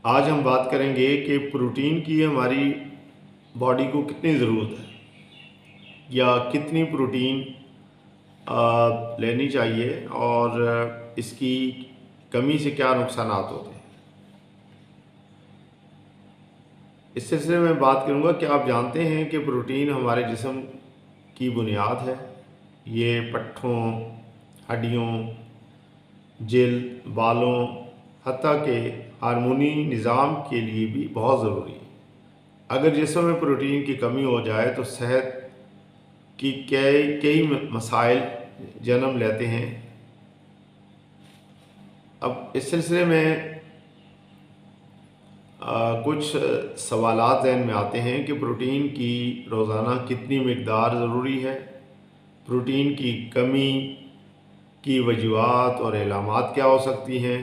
आज हम बात करेंगे कि प्रोटीन की हमारी बॉडी को कितनी ज़रूरत है या कितनी प्रोटीन लेनी चाहिए और इसकी कमी से क्या नुकसान होते हैं। इस सिलसिले में बात करूंगा कि आप जानते हैं कि प्रोटीन हमारे जिस्म की बुनियाद है। ये पट्ठों, हड्डियों, जल्द, बालों, हत्ता के हार्मोनी निज़ाम के लिए भी बहुत ज़रूरी है। अगर जिस्म में प्रोटीन की कमी हो जाए तो सेहत की कई कई मसाइल जन्म लेते हैं। अब इस सिलसिले में कुछ सवालात ज़हन में आते हैं कि प्रोटीन की रोज़ाना कितनी मिकदार ज़रूरी है, प्रोटीन की कमी की वजूहात और इलामात क्या हो सकती हैं,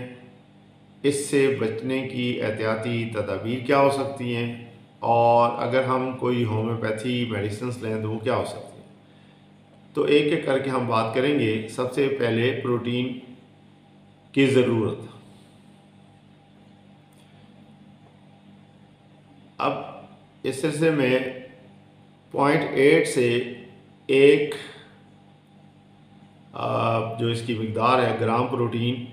इससे बचने की एहतियाती तदाबीर क्या हो सकती हैं, और अगर हम कोई होम्योपैथी मेडिसिन लें तो वो क्या हो सकती हैं। तो एक एक करके हम बात करेंगे। सबसे पहले प्रोटीन की ज़रूरत। अब इस सिलसिले में 0.8 से एक जो इसकी मिकदार है ग्राम प्रोटीन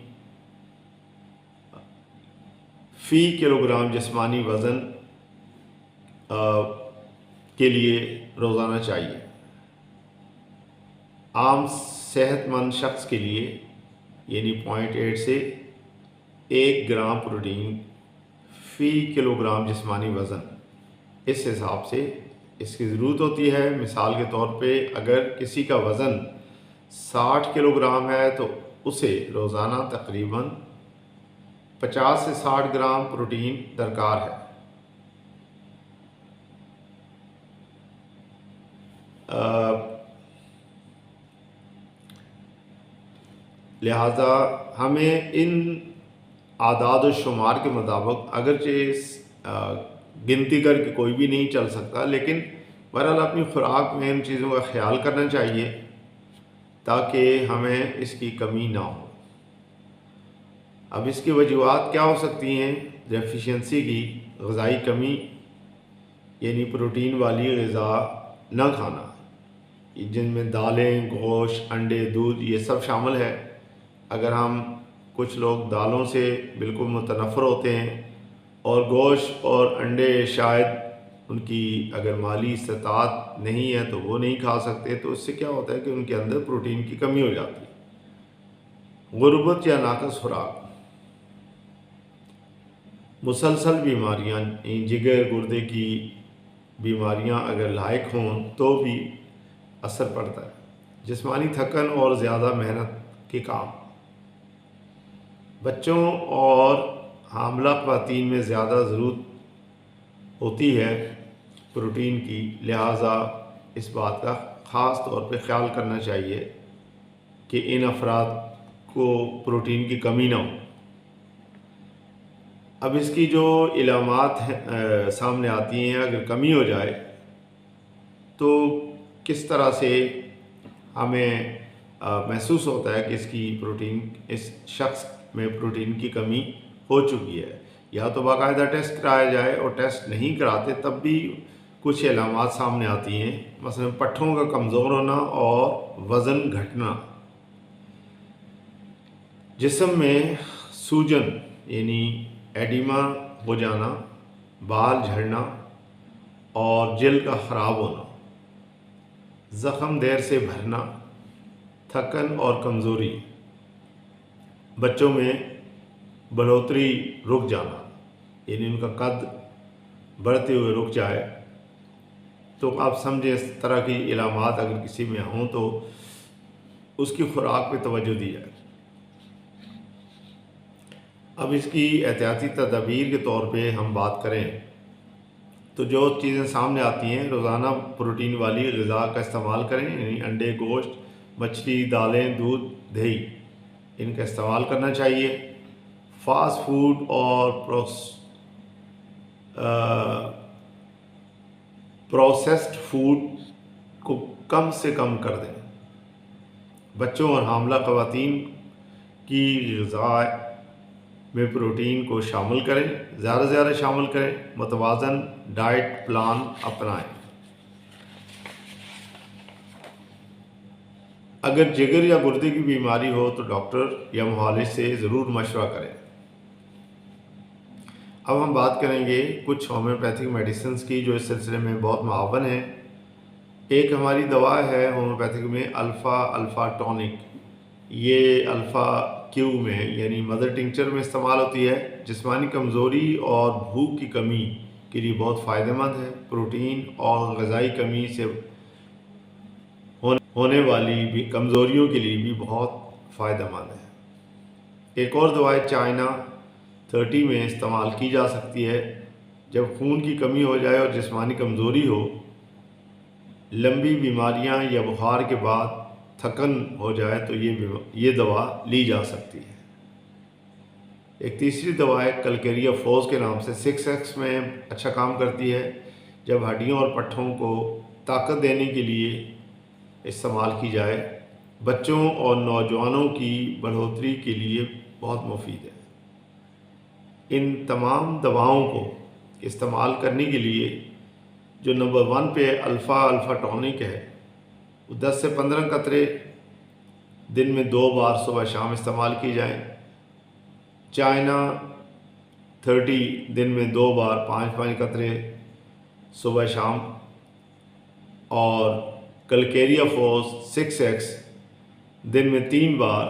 फ़ी किलोग्राम जिस्मानी वज़न के लिए रोज़ाना चाहिए। आम सेहतमंद शख्स के लिए यानी 0.8 से 1 ग्राम प्रोटीन फ़ी किलोग्राम जिस्मानी वज़न, इस हिसाब से इसकी ज़रूरत होती है। मिसाल के तौर पे अगर किसी का वज़न 60 किलोग्राम है तो उसे रोज़ाना तकरीबन 50 से 60 ग्राम प्रोटीन दरकार है। लिहाजा हमें इन आदाद व शुमार के मुताबिक अगरचे गिनती करके कोई भी नहीं चल सकता, लेकिन बहरहाल अपनी खुराक में इन चीज़ों का ख्याल करना चाहिए ताकि हमें इसकी कमी ना हो। अब इसकी वजूहात क्या हो सकती हैं? डेफिशिएंसी की, ग़िज़ाई कमी यानी प्रोटीन वाली ग़िज़ा न खाना, जिनमें दालें, गोश्त, अंडे, दूध ये सब शामिल है। अगर हम कुछ लोग दालों से बिल्कुल मुतनफ़र होते हैं और गोश्त और अंडे शायद उनकी अगर माली इस्तात नहीं है तो वो नहीं खा सकते, तो इससे क्या होता है कि उनके अंदर प्रोटीन की कमी हो जाती है। गुर्बत या नाक़स खुराक, मुसलसल बीमारियाँ, जिगर गुर्दे की बीमारियाँ अगर लायक हों तो भी असर पड़ता है। जिस्मानी थकन और ज़्यादा मेहनत के काम, बच्चों और हामला ख़वातीन में ज़्यादा ज़रूरत होती है प्रोटीन की, लिहाजा इस बात का ख़ास तौर पे ख्याल करना चाहिए कि इन अफराद को प्रोटीन की कमी ना हो। अब इसकी जो इलामात हैं सामने आती हैं, अगर कमी हो जाए तो किस तरह से हमें महसूस होता है कि इसकी प्रोटीन, इस शख्स में प्रोटीन की कमी हो चुकी है। या तो बाकायदा टेस्ट कराया जाए, और टेस्ट नहीं कराते तब भी कुछ इलामात सामने आती हैं, मसलन पट्ठों का कमज़ोर होना और वज़न घटना, जिस्म में सूजन यानी एडिमा हो जाना, बाल झड़ना और जल्द का ख़राब होना, ज़ख़म देर से भरना, थकन और कमज़ोरी, बच्चों में बढ़ोतरी रुक जाना यानी उनका कद बढ़ते हुए रुक जाए, तो आप समझें इस तरह की इलामात अगर किसी में हों तो उसकी खुराक पे तवज्जो दी जाए। अब इसकी एहतियाती तदाबीर के तौर पे हम बात करें तो जो चीज़ें सामने आती हैं, रोज़ाना प्रोटीन वाली ग़िज़ा का इस्तेमाल करें, यानी अंडे, गोश्त, मछली, दालें, दूध, दही, इनका इस्तेमाल करना चाहिए। फास्ट फूड और प्रोसेस्ड फूड को कम से कम कर दें। बच्चों और हामला ख़वातीन की ग़िज़ा में प्रोटीन को शामिल करें, ज़्यादा से ज़्यादा शामिल करें, मुतवाज़न डाइट प्लान अपनाएं। अगर जिगर या गुर्दे की बीमारी हो तो डॉक्टर या मुआलिज से ज़रूर मशवरा करें। अब हम बात करेंगे कुछ होम्योपैथिक मेडिसिन की जो इस सिलसिले में बहुत मुआवन है। एक हमारी दवा है होम्योपैथिक में अल्फ़ा टॉनिक। ये अल्फ़ा क्यू में यानी मदर टिंचर में इस्तेमाल होती है। जिस्मानी कमज़ोरी और भूख की कमी के लिए बहुत फ़ायदेमंद है। प्रोटीन और ग़िज़ाई कमी से होने वाली भी कमज़ोरियों के लिए भी बहुत फ़ायदेमंद है। एक और दवा चाइना 30 में इस्तेमाल की जा सकती है। जब खून की कमी हो जाए और जिस्मानी कमज़ोरी हो, लंबी बीमारियां या बुखार के बाद थकन हो जाए तो ये दवा ली जा सकती है। एक तीसरी दवा है कलकेरिया फोर्स के नाम से 6X में अच्छा काम करती है। जब हड्डियों और पट्ठों को ताकत देने के लिए इस्तेमाल की जाए, बच्चों और नौजवानों की बढ़ोतरी के लिए बहुत मुफीद है। इन तमाम दवाओं को इस्तेमाल करने के लिए जो नंबर 1 पे अल्फ़ा टॉनिक है, वो 10 से 15 कतरे दिन में 2 बार सुबह शाम इस्तेमाल की जाए। चाइना 30 दिन में 2 बार 5-5 कतरे सुबह शाम। और कलकेरिया फोर्स 6X दिन में 3 बार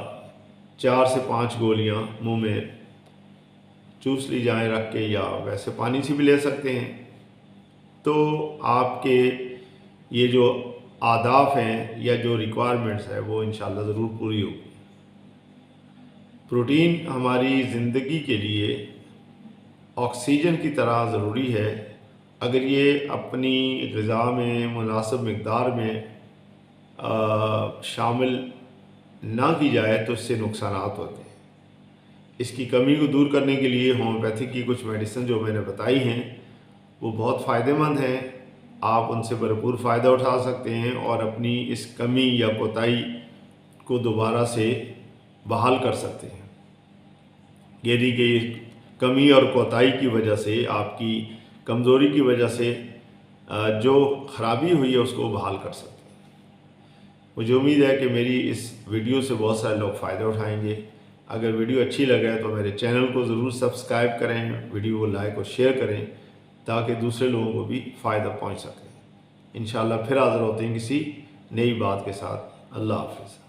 4 से 5 गोलियां मुंह में चूस ली जाएं रख के, या वैसे पानी से भी ले सकते हैं। तो आपके ये जो आदाफ हैं या जो रिक्वायरमेंट्स है वो इंशाल्लाह ज़रूर पूरी होगी। प्रोटीन हमारी ज़िंदगी के लिए ऑक्सीजन की तरह ज़रूरी है। अगर ये अपनी ग़िज़ा में मुनासिब मिक़दार में शामिल ना की जाए तो इससे नुकसानात होते हैं। इसकी कमी को दूर करने के लिए होम्योपैथिक की कुछ मेडिसिन जो मैंने बताई हैं वो बहुत फ़ायदेमंद हैं। आप उनसे भरपूर फ़ायदा उठा सकते हैं और अपनी इस कमी या कोताही को दोबारा से बहाल कर सकते हैं। यदि कि कमी और कोताही की वजह से, आपकी कमज़ोरी की वजह से जो ख़राबी हुई है उसको बहाल कर सकते हैं। मुझे उम्मीद है कि मेरी इस वीडियो से बहुत सारे लोग फ़ायदा उठाएंगे। अगर वीडियो अच्छी लगे तो मेरे चैनल को ज़रूर सब्सक्राइब करें, वीडियो को लाइक और शेयर करें ताकि दूसरे लोगों को भी फ़ायदा पहुंच सके। इंशाल्लाह फिर हाज़िर होते हैं किसी नई बात के साथ। अल्लाह हाफ़िज़।